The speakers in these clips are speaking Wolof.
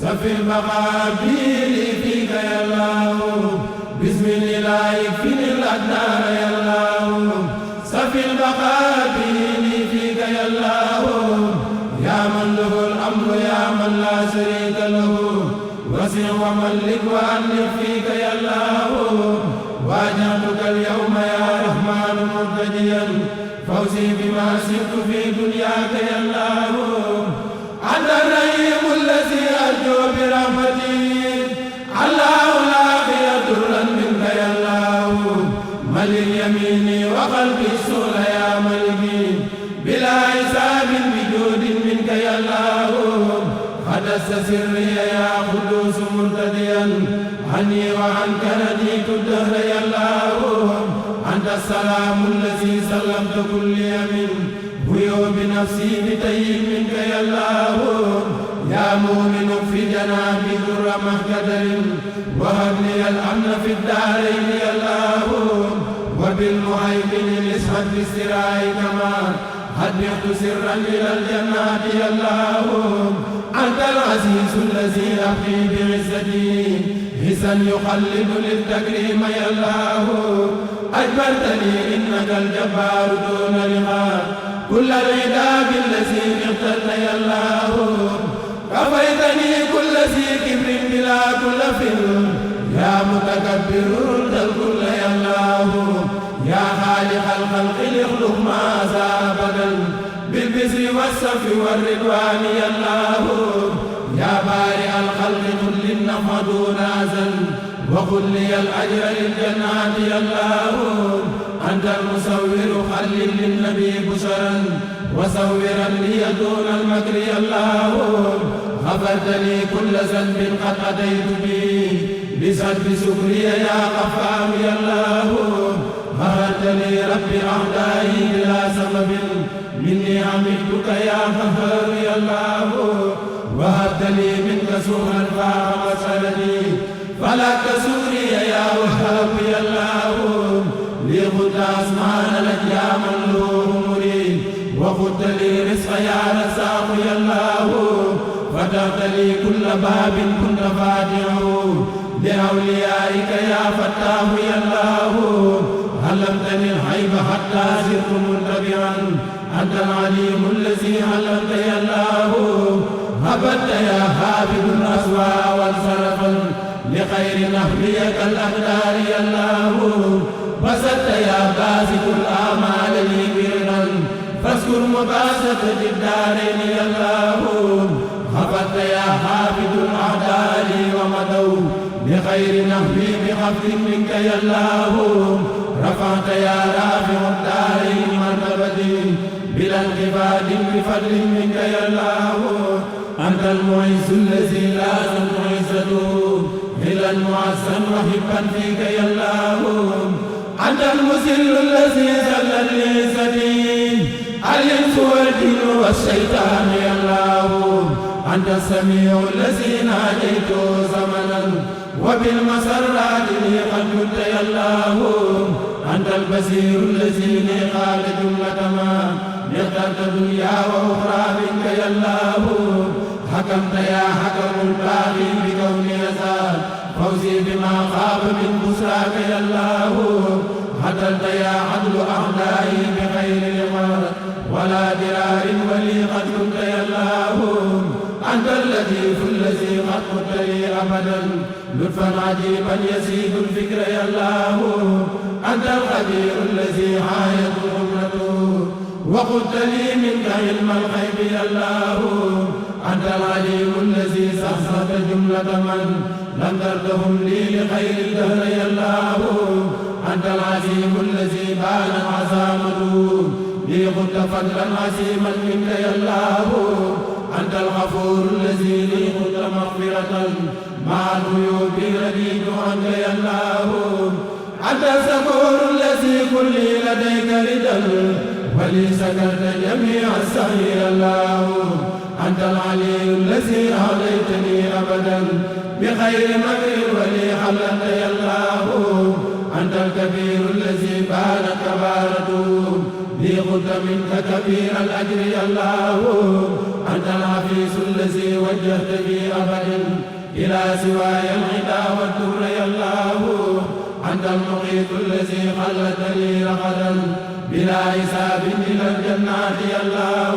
صفي المقابيل فيك يا الله بسم الله يكفيني الأقدار يا الله صفي المقابيل فيك يا الله يا من له الأمر يا من لا شريك له وسع وملك وأنف فيك يا الله واجهتك اليوم يا رحمن مرتجيا فوزي بما سرت في دنياك يا الله أنت الرحيم الذي أرجو برحمتي الله لا درا منك يا الله مل اليمين وقلبي السول يا ملكي بلا حساب بجود منك يا الله خدست سري يا قدوس مرتديا عني وعنك رديت الدهر يا الله أنت السلام الذي سلمت كل يمين هيو بنفسي بطيب منك يا الله يا مؤمن في جنابي در مهجدر وهب لي الأمن في الدارين يا الله وبالمهيمن الاسعد بالسراء كما هديت سرا إلى الجنات يا الله أنت العزيز الذي أبقي بعزتي حسا يخلد للتكريم يا الله أجبرتني إنك الجبار دون لقاء كل العذاب الذي اغتلت يا الله كفيتني كل ذي كبر بلا كل فر يا متكبر رد الكل يا الله يا خالق الخلق اخلق ما أبدا بالبسر والسف والرضوان يا الله يا بارئ الخلق كل النفع دون أزل وقل لي الأجر للجنات يا الله أنت المصور خلل للنبي بشرا وصورا لي دون المكر يا الله غفرتني كل ذنب قد أتيت به بسبب شكري يا غفار يا الله غفرتني ربي أعدائي بلا سبب مني عملتك يا غفار يا الله وهبتني منك سوءا فاق مسألتي فلا تسوري يا وهاب يا الله لي خذ أسمان لك يا من له مريد وخذ لي رزق يا رزاق يا الله فتحت لي كل باب كنت فاتحه لأوليائك يا فتاه يا الله علمتني الحيب حتى صرت منتبعا أنت العليم الذي علمت يا الله هبت يا حافظ الأسواء والصرفا لخير نهريك الأقدار يا الله بسطت يا باسط الآمال لي بردا فاذكر مباسطة الدارين يا الله هبت يا حافظ الأعداء ومدوا بخير نهري بخفض منك يا الله رفعت يا رافع الدارين مرتبتي بلا انخفاض بفضل منك يا الله أنت المعز الذي لا تنعزته إلا معزا وحبا فيك يا الله أنت المذل الذي ذل لعزتي الإنس والجن والشيطان يا الله أنت السميع الذي ناديت زمنا وبالمسرات لي قد كنت يا الله أنت البصير الذي لي قال جملة ما اخترت دنيا وأخرى منك يا الله حكمت يا حكم الباقي بكوني يزال فوزي بما خاب من بشراك يا الله عدلت يا عدل أعدائي بخير لقاء ولا درار ولي قد كنت يا الله أنت اللطيف الذي قد قلت لي أبدا لطفا عجيبا يزيد الفكر يا الله أنت الخبير الذي عايت خبرته وقلت لي منك علم الغيب يا الله أنت العليم الذي سخرت جملة من لم تردهم لي لخير الدهر يا الله أنت العظيم الذي بانت عظامته لي قلت فضلا عظيما منك يا الله أنت الغفور الذي لي قلت مغفرة مع الغيوب رديت عنك يا الله أنت الشكور الذي كل لديك ردا ولي سكرت جميع السعي يا الله أنت العلي الذي أعطيتني أبدا بخير مكر ولي حلت يا الله أنت الكبير الذي بانت كبارته لي قلت منك كبير الأجر يا الله أنت الحفيظ الذي وجهت بي أبدا إلى سواي الغدا والدر يا الله أنت المقيت الذي خلت لي رغدا بلا حساب إلى الجنات يا الله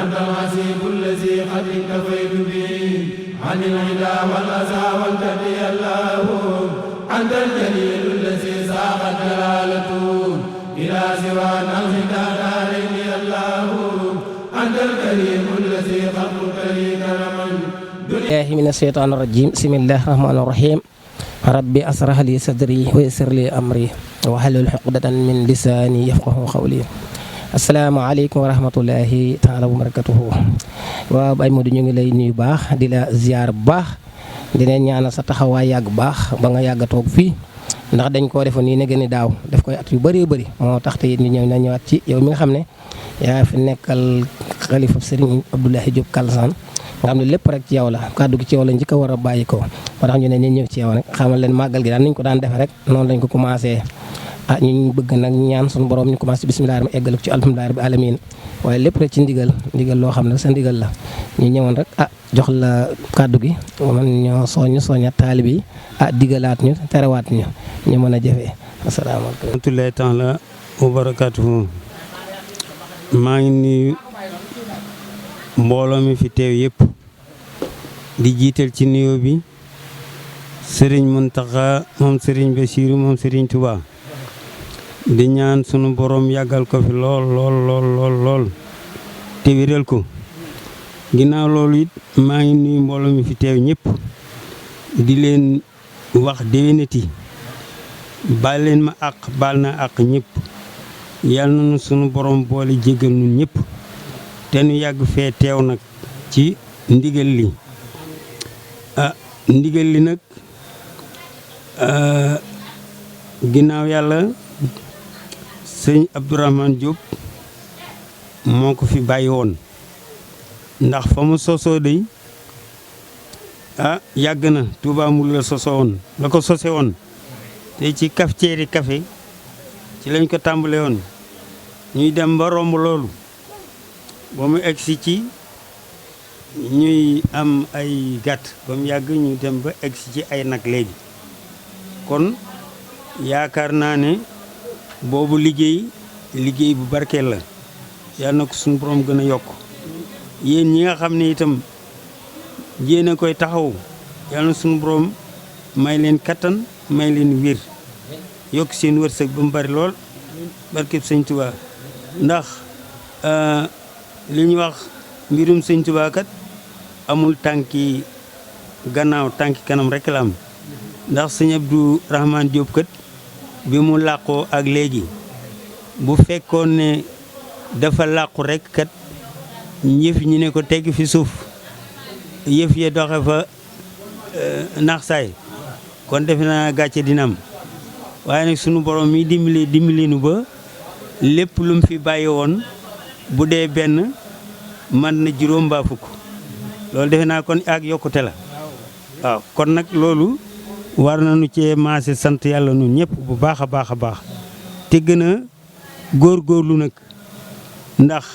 أنت الحسيب الذي قد اكتفيت به عن الغدا والأذى والكد يا الله أنت الجليل الذي ساقت جلالته إلى سوانا الغدا دارين يا الله أنت الكريم الذي خلقك لي كرما الله من الشيطان الرجيم بسم الله الرحمن الرحيم ربي أسرح لي صدري ويسر لي أمري واحلل عقدة من لساني يفقه قولي asalaamaaleykum wa rahmatullahi taala wa barakatuhu waaw Baye Modou ñu ngi lay nuyu baax di la ziar bu baax di leen ñaanal sa taxawaay yàgg baax ba nga yàgg a toog fii ndax dañ koo defoon nii ne gën a daaw def koy at yu bëree bëri moo tax te it ñu ñëw na ñëwaat ci yow mi nga xam ne yaa fi nekkal xalifa Serigne Abdoulaye Diop Kalsane nga xam ne lépp rek ci yow la kàddu gi ci yow la njëkk a war a bàyyi ko moo tax ñu ne ñu ñëw ci yow rek xamal leen màggal gi daan nañ ko daan defe rek noonu lañ ko commencé ñu bëgg nag ñaan suñu borom ñu commencé bisimilah ma eggal ko ci alhamdulilah rabbi alamin waaye lépp rek ci ndigal loo xam ne sa ndigal la ñu ñëwoon rek jox la kàddu gi man ñoo soññat taalib yi digalaat ñu terewaat ñu mën a jëfee asalaamaaleykum. rahmatullahi taala wa barakaatuhu maa ngi nuyu mbooloo mi fi teew yëpp di jiital ci nuyoo bi Serigne Mountakha moom Serigne Bassirou moom Serigne Touba. di ñaan sunu borom yàggal ko fi lool te wéral ko ginnaaw loolu it maa ngi nuyu mbooloo mi fi teew ñëpp di leen wax déwénati baal leen ma àq baal na àq ñëpp yàlla na sunu borom boole jéggal nun ñëpp te nu yàgg fee teew nag ci ndigal li ndigal li nag ginnaaw yàlla sëñ Abdourahmane Diop moo ko fi bàyyi woon ndax fa mu sosoo day yàgg na Touba Moul la sosoo woon la ko sose woon te ci cafetière café ci lañ ko tàmbale woon ñuy dem ba romb loolu ba mu egsi ci ñuy am ay gàtt ba mu yàgg ñu dem ba egsi ci ay nag léegi kon yaakaar naa ne boobu liggéey bu barkeel la yàlla na ko suñu borom gën a yokk yéen ñi nga xam ne itam yéen a koy taxaw yàlla na suñu borom may leen kattan may leen wér yokk seen wërsëg ba mu bari lool barkeb sëñ Tuubaa ndax li ñu wax mbirum sëñ Tuubaa kat amul tànki gannaaw tànki kanam rek la am ndax sëñ Abdou Rahmane Diop kat bi mu làqoo ak léegi bu fekkoon ne dafa làqu rek kat yëf ñi ne ko tegg fi suuf yëf ya doxe fa nax saay kon defe naa gàcce dina am waaye nag sunu borom mi dimbali nu ba lépp lu mu fi bàyyi woon bu dee benn man na juróom mbaa fukk loolu defe naa kon ak yokkute la waaw kon nag loolu war nañu cee maase sant yàlla nun ñëpp bu baax a baax a baax te gën a góorgóorlu nag ndax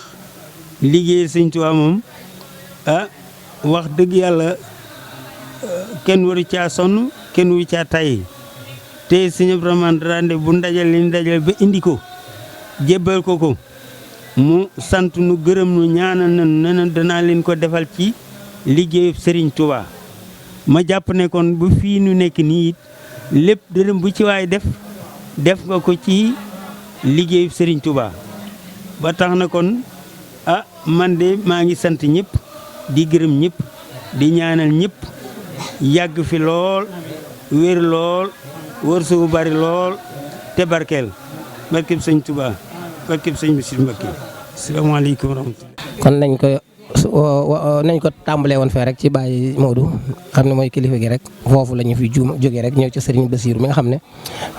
liggéey sëñ Tuubaa moom wax dëgg yàlla kenn waru caa sonn kenn waru caa tay te sëñ Abdourahmane Rande bu ndajal li ndajal ba indi ko jébbal ko mu sant nu gërëm nu ñaanal na danaa leen ko defal ci liggéeyub Sëriñ Tuubaa ma jàpp ne kon bu fii nu nekk nii it lépp dërëm bu ci waay def nga ko ci liggéeyu Serigne Touba ba tax na kon man de maa ngi sant ñëpp di gërëm ñëpp di ñaanal ñëpp yàgg fi lool wér lool wërsëg bu bari lool te barkeel barkeb sëñ Touba barkeb sëñ Bassirou Mbacké asalaamaaleykum wa rahmatulah. kon nañ ko tàmbalee woon fee rek ci Baye Modou xam ne mooy kilifa gi rek foofu la ñu fi jógee rek ñëw ci Serigne Bassirou mi nga xam ne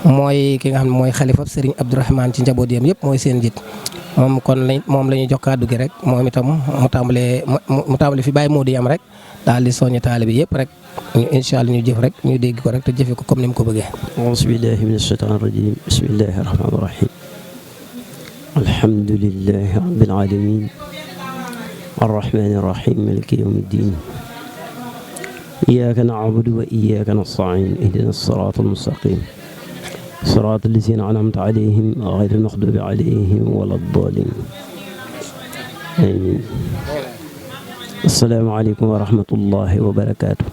mooy ki nga xam ne mooy xalifa Serigne Abdourahmane ci njaboot yam yëpp mooy seen njiit moom la ñuy jox kàddu gi rek moom itam mu tàmbalee fi Baye Modou yam rek daal di soññi taalibe bi yëpp rek ñu incha allah ñu jëf rek ñu dégg ko rek te jëfe ko comme ni mu ko bëggee. auzu billahi mina shaytaani rajim bismillahi rahmaani rahim alhamdulillahi rabbil alamin arrahmaani irrahim maliki yawmi ddin iyyaka na'budu wa iyyaka nasta'iin ihdina as-siraata al-mustaqim siraata allaziina an'amta alayhim ghayril maghduubi alayhim wala ddaalliin amiin. assalaamu aleykum wa rahmatullahi wa barakaatu.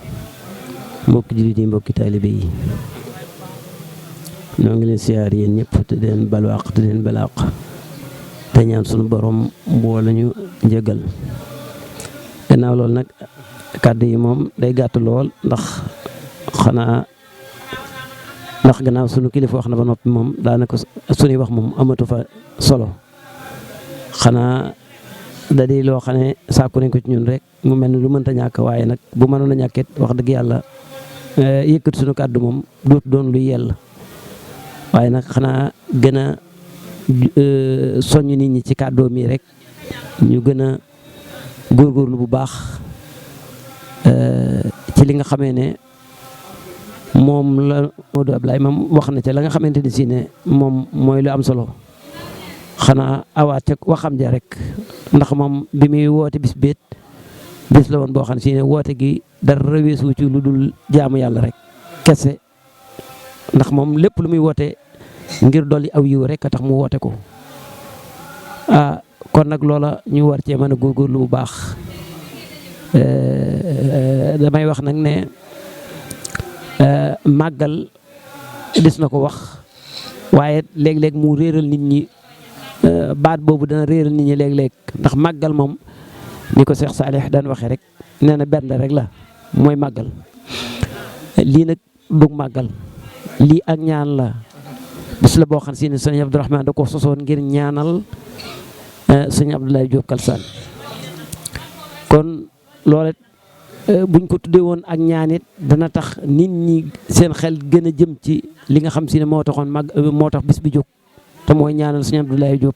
mbokki jullit yi, mbokki taalibe yi, ñoo ngi leen siyaar yéen ñëpp te leen balwaaq te leen balaaq te ñaan sunu borom boole ñu njëgal. gannaaw loolu nag kàddu yi moom day gàtt lool ndax gannaaw sunu kilifa wax na ba noppi moom daanaka sunuy wax moom amatu fa solo. xanaa da di loo xam ne sàkku nañ ko ci ñun rek mu mel ni lu mënta ñàkk, waaye nag bu mënoon a ñàkkit wax dëgg yàlla yëkkati sunu kàddu moom duut doon luy yell. waaye nag xanaa gën a soññ nit ñi ci kàddoo mi rek ñu gën a góorgóorlu bu baax ci li nga xamee ne moom la Modou Ablaye moom wax na ca la nga xamante ni si ne moom mooy lu am solo. xanaa awaat ca waxam ja rek ndax moom bi muy woote bis la woon boo xam ne si ne woote gi dara weesu ci lu dul jaamu yàlla rek kese. ndax moom lépp lu muy woote ngir dolli aw yiw rek a tax mu woote ko. kon nag loola ñu war cee mën a góorgóorlu bu baax. damay wax nag ne màggal des na ko wax waaye léeg-léeg mu réeral nit ñi baat boobu dana réeral nit ñi léeg-léeg ndax màggal moom ni ko Cheikh Saalih daan waxee rek nee na benn rek la mooy màggal. lii nag dug màggal. lii ak ñaan la bis la boo xam si ne sëñ Abdourahmane da ko sosoon ngir ñaanal sëñ Abdoulaye Diop Kalsane. kon loolu buñ ko tuddee woon ak ñaanit dana tax nit ñi seen xel gën a jëm ci li nga xam si ne moo tax bis bi jóg te mooy ñaanal sëñ Abdoulaye Diop.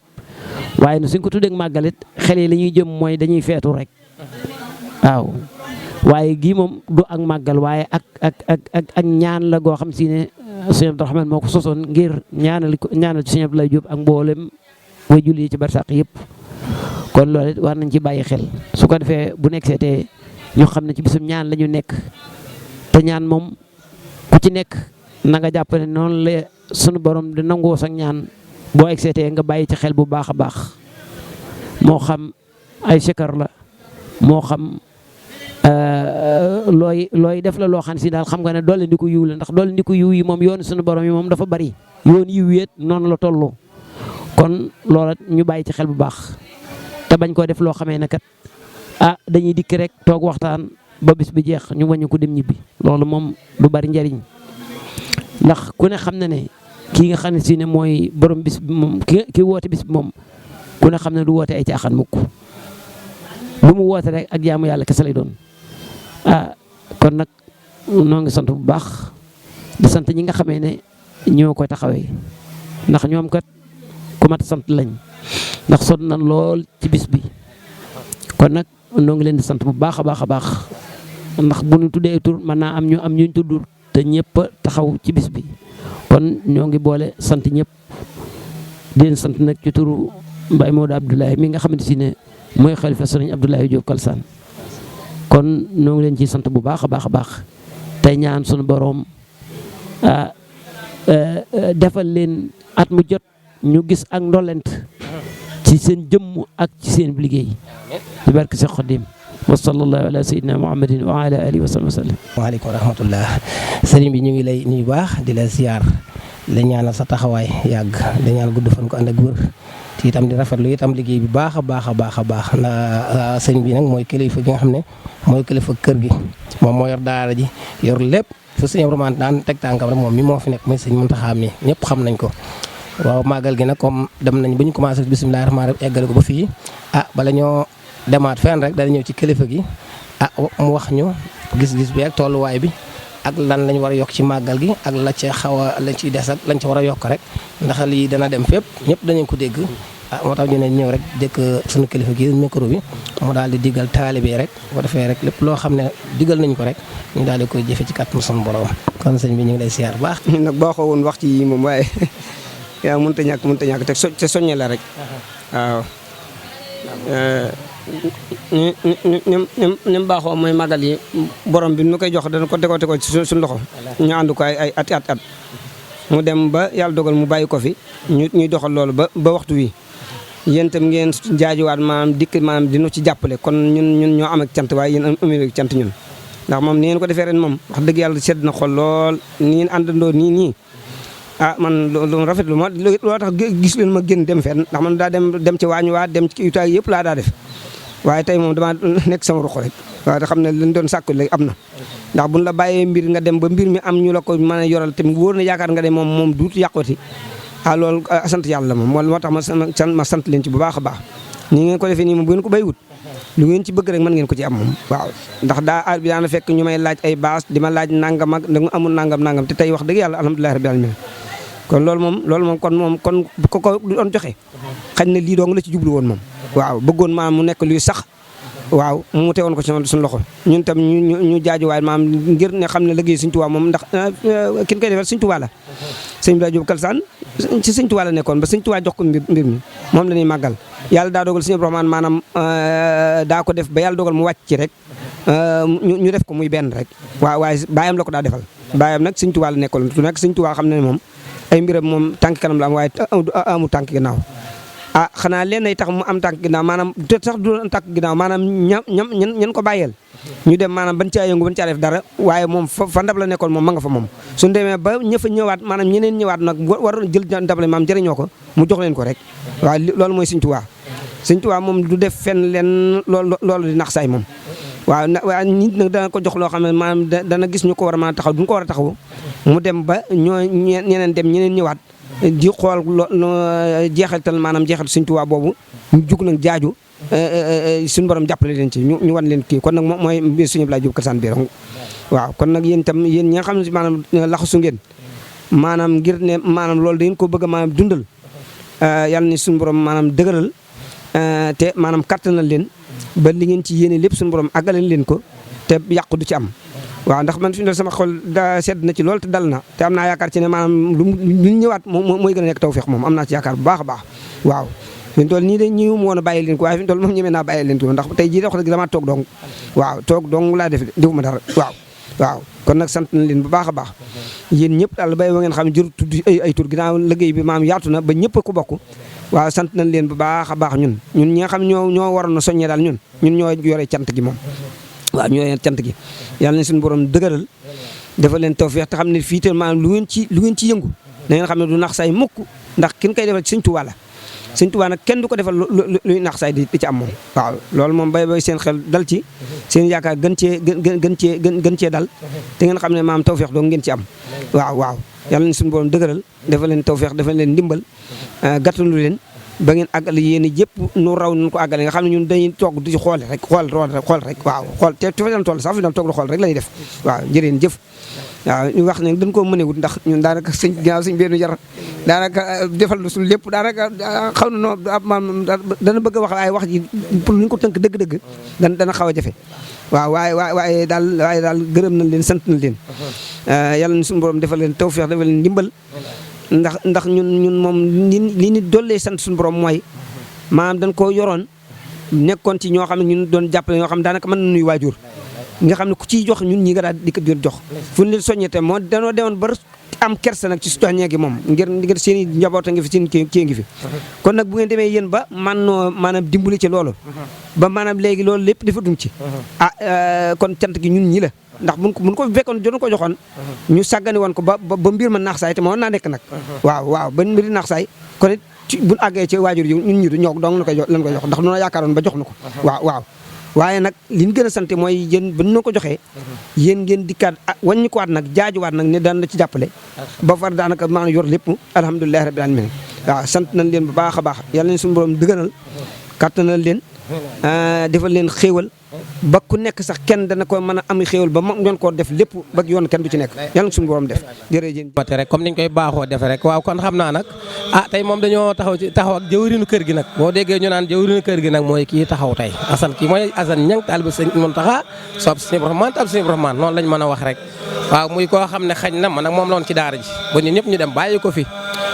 waaye nag suñ ko tuddee ak màggalit xel yi la ñuy jëm mooy dañuy feetu rek waaw. waaye gii moom du ak màggal waaye ak ñaan la goo xam si ne sëñ Abdourahmane moo ko sosoon ngir ñaanal ci sëñ Abdoulaye Diop ak mboolem way julli ci barsàq yëpp. kon loolu it war nañ ci bàyyi xel su ko defee bu nekk seetee ñu xam ne ci bisum ñaan la ñu nekk te ñaan moom ku ci nekk na nga jàpp ne noonu la sunu borom di nangoo sax ñaan boo egg seetee nga bàyyi ci xel bu baax a baax. moo xam ay sikar la moo xam looy def la loo xam si daal xam nga ne doole ndi ko yiw la ndax doole ndi ko yiw yi moom yoonu sunu borom yi moom dafa bari yoon yiw yeet noonu la tollu. kon loola ñu bàyyi ci xel bu baax te bañ koo def loo xamee ne kat dañuy dikk rek toog waxtaan ba bis bi jeex ñu wàññi ko dem ñibbi. loolu moom du bari njariñ ndax ku ne xam na ne kii nga xam ne si ne mooy borom bis bi moom ki woote bis bi moom ku ne xam ne du woote ay caaxaan mukk. lu mu woote rek ak jaamu yàlla kese lay doon. kon nag noo ngi sant bu baax di sant ñi nga xamee ne ñoo koy taxawee ndax ñoom kat ku mat sant lañ ndax sonn nañ lool ci bis bi. kon nag noo ngi leen di sant bu baax a baax a baax ndax bu ñu tuddee tur mën naa am ñuñ tudd te ñëpp taxaw ci bis bi. kon ñoo ngi boole sant ñëpp di leen sant nag ci turu Baye Modou Abdoulaye mi nga xamante si ne mooy xalifa sëriñ Abdoulaye Diop Kalsane. kon ñoo ngi leen ciy sant bu baax a baax a baax tey ñaan sunu boroom defal leen at mu jot ñu gis ak ndolent ci seen jëmm ak ci seen liggéey bi barke Seex Xaadim wa sallallahu ala sayyidina muhammadin wa ala alihi wa sallam. waaleykum wa rahmatullah. sëriñ bi ñu ngi lay nuyu baax di la ziar la ñaanal sa taxawaay yàgg la ñaan gudd fan ko ànd ak wër te itam di rafetlu itam liggéey bi baax a baax a baax a baax ndax sëriñ bi nag mooy kilifa gi nga xam ne mooy kilifa kër gi moom moo yor daara ji yor lépp fu sëñ Abdourahmane daan teg tànkam rek moom mi moo fi nekk mooy sëñ Muntaxa mi ñëpp xam nañ ko. waaw màggal gi nag comme dem nañ bu ñu commencé bisimilah rahmaani rahiim eggale ko ba fii bala ñoo demaat fenn rek dana ñëw ci kilifa gi mu wax ñu gis-gis bi ak tolluwaay bi ak lan lañ war a yokk ci màggal gi ak la ca xaw a lañ ciy des ak lañ ca war a yokk rek ndax lii dana dem fépp ñëpp danañ ko dégg. moo tax ñu ne ñëw rek dëkk suñu kilifa gi micro bi mu daal di digal taalibe rek bu defee rek lépp loo xam ne digal nañ ko rek ñu daal di koy jëfe ci kàttanu sunu borom. kon sëñ bi ñu ngi lay siyaar bu baax. nag boo ko woon wax ci yii moom waaye yaa mënut a ñàkk te soññe la rek. waaw ni mu baaxoo mooy màggal yi borom bi nu koy jox dana ko tegoo ci suñu loxo ñu ànd ko ay at mu dem ba yàlla dogal mu bàyyi ko fi ñuy doxal loolu ba waxtu wi yéen itam ngeen jaajuwaat maanaam dikk maanaam dinu ci jàppale kon ñun ñoo am ak cant waaye yéen amee ak cant ñun ndax moom ni ngeen ko defee ren moom wax dëgg yàlla sedd na xol lool ni ngeen àndandoo nii man lu rafet lu ma loo tax gis leen ma génn dem fenn ndax man daa dem ci waañ waa dem ci utaay yëpp laa daa def waaye tey moom dama nekk sama ruq rek waaye te xam ne lañ doon sàkku léegi am na ndax buñ la bàyyee mbir nga dem ba mbir mi am ñu la ko mën a yoral tamit wóor na yaakaar nga ne moom duut yàqoti loolu sant yàlla moom moo tax ma sant leen ci bu baax a baax nii ngeen ko defee nii moom bu ngeen ko béywut lu ngeen ci bëgg rek mën ngeen ko ci am moom waaw ndax aar bi daana fekk ñu may laaj ay baas di ma laaj nangam ak da nga amul nangam te tey wax dëgg yàlla alhamdulilah rabbil alamin kon loolu moom kon ko doon joxe xañ na lii dong la ci jublu woon moom waaw bëggoon maam mu nekk luy sax waaw mu teewoon ko ci suñu loxo ñun tam ñu jaajuwaay maam ngir ne xam ne liggéey Sëñ Tuubaa moom ndax kin koy defal Sëñ Tuubaa la sëñ Ibrahima Diop Kalsaan ci Sëñ Tuubaa la nekkoon ba Sëñ Tuubaa jox ko mbir mi moom la ñuy màggal yàlla daa dogal Sëñ Abdourahmane maanaam daa ko def ba yàlla dogal mu wàcc ci rek ñu def ko muy benn rek waaye baayam la ko daa defal baayam nag Sëñ Tuubaa la nekkoon tu nekk Sëñ Tuubaa xam ne moom ay mbiram moom tànk kanam la am waaye amu tànk ginnaaw xanaa leen ay tax mu am tànk ginnaaw maanaam te sax du am tànk ginnaaw maanaam ñan ko bàyyeel ñu dem maanaam ban caa yëngu ban caa def dara waaye moom fa ndab la nekkoon moom ma nga fa moom suñu demee ba ñëfa ñëwaat maanaam ñeneen ñëwaat nag war jël ndab la maam jëriñoo ko mu jox leen ko rek waaw loolu mooy Sëñ Tuubaa Sëñ Tuubaa moom du def fenn leen loolu di nax saay moom waaw nit nag dana ko jox loo xam ne maanaam dana gis ñu ko war a mën a taxaw duñu ko war a taxaw mu dem ba ñeneen dem ñeneen ñëwaat di xool jeexaltal maanaam jeexal Sëñ Tuubaa boobu ñu jug nag jaaju suñu borom jàppale leen ci ñu wan leen kii kon nag mooy mbir Sëñ Abdoulaye Diop Kalsaan bi waaw kon nag yéen itam yéen ñi nga xam ne maanaam laxasu ngeen maanaam ngir ne maanaam loolu da ngeen ko bëgg a maanaam dundal yàlla ni suñu borom maanaam dëgëral te maanaam kattanal leen ba li ngeen ci yéene lépp suñu borom àggale leen ko te yàqu du ci am waaw ndax man fi mu ne sama xol da sedd na ci lool te dal na te am naa yaakaar ci ne maanaam lu ñëwaat mooy gën a nekk tawfeex moom am naa ci yaakaar bu baax a baax waaw fi mu toll nii de ñi mu woon a bàyyi leen ko waaye fi mu toll moom ñemee naa bàyyi leen ko ndax tey jii wax dëgg damaa toog dong waaw toog dong laa defuma dara waaw kon nag sant na leen bu baax a baax yéen ñëpp daal bay wa ngeen xam ne jër tudd ay tur ginnaaw liggéey bi maam yaatu na ba ñëpp ko bokk waaw sant nañ leen bu baax a baax ñun ñi nga xam ñoo waroon a soññee daal ñun ñoo yore cant gi moom waaw ñoo yore cant gi yàlla na suñu borom dëgëral dafa leen tawfeex te xam ne fii te maanaam lu ngeen ci yëngu da ngeen xam ne du nax say mukk ndax kin koy defal Sëñ Tuubaa la Sëñ Tuubaa nag kenn du ko defal luy nax say di ci am moom waaw loolu moom bay seen xel dal ci seen yaakaar gën cee dal te ngeen xam ne maam tawfeex doo ngeen ci am waaw yàlla na suñu borom dëgëral dafa leen tawfeex dafa leen ndimbal gàttalu leen ba ngeen àggale yéen yëpp nu raw nu ko àggale nga xam ne ñun dañuy toog di ci xool rek waaw xool te fi daan toll sax fi daan toog di xool rek la ñuy def waaw jëreen jëf waaw ñu wax ne dañ koo mënewut ndax ñun daanaka ginnaaw sëñ benn jar daanaka defal na suñu lépp daanaka xaw na noo dana bëgg a wax waaye wax ji pour ñu ko tënk dëgg-dëgg dana xaw a jafe waaw waaye daal gërëm nañ leen sant nañ leen yàlla na suñu borom defal leen tawfeex defal leen ndimbal ndax ñun moom li ni dollee sant suñu borom mooy maanaam dañ koo yoroon nekkoon ci ñoo xam ne ñun doon jàppale ñoo xam ne daanaka mën na nuy waajur nga xam ne ku ciy jox ñun ñi nga daal di ko jox fu ñu leen soññee te moo danoo demoon ba am kersa nag ci su joxñee gi moom ngir seen i njaboot a ngi fi seen kii ngi fi kon nag bu ngeen demee yéen ba maanaam dimbali ci loolu ba maanaam léegi loolu lépp defatuñ ci kon cant gi ñun ñi la ndax buñ ko fekkoon joonu ko joxoon ñu sàggane woon ko ba mbir ma naax saay te moo naa nekk nag waaw ba mbir naax saay kon it buñ àggee ci waajur yi ñun ñi du ñoo dong lan koy jox ndax noonu yaakaaroon ba jox na ko waaw waaye nag li ñu gën a sant mooy yéen ba ñu ko joxee yéen ngeen dikkaat wàññi ko waat nag jaajuwaat nag ne daan la ci jàppale ba far daanaka maanaam yor lépp alhamdulilah rabbil alamin waaw sant nañ leen bu baax a baax yàlla nañ suñu borom dëgëral kàttanal leen defal leen xéewal ba ku nekk sax kenn dana ko mën a am xéewal ba moom doon koo def lépp ba yoon kenn du ci nekk yàlla na suñu borom def jërëjëf wate rek comme niñ koy baaxoo defe rek waaw kon xam naa nag tey moom dañoo taxaw ak jëwriñu kër gi nag boo déggee ñu naan jëwriñu kër gi nag mooy kii taxaw tey Assane kii mooy Assane Niang taalibe Sëñ Muntaxa soob Sëñ Rahmaan taalibe Sëñ Rahmaan noonu lañ mën a wax rek waaw muy koo xam ne xañ na man nag moom la woon ci daara ji ba ñun ñëpp ñu dem bàyyi ko fi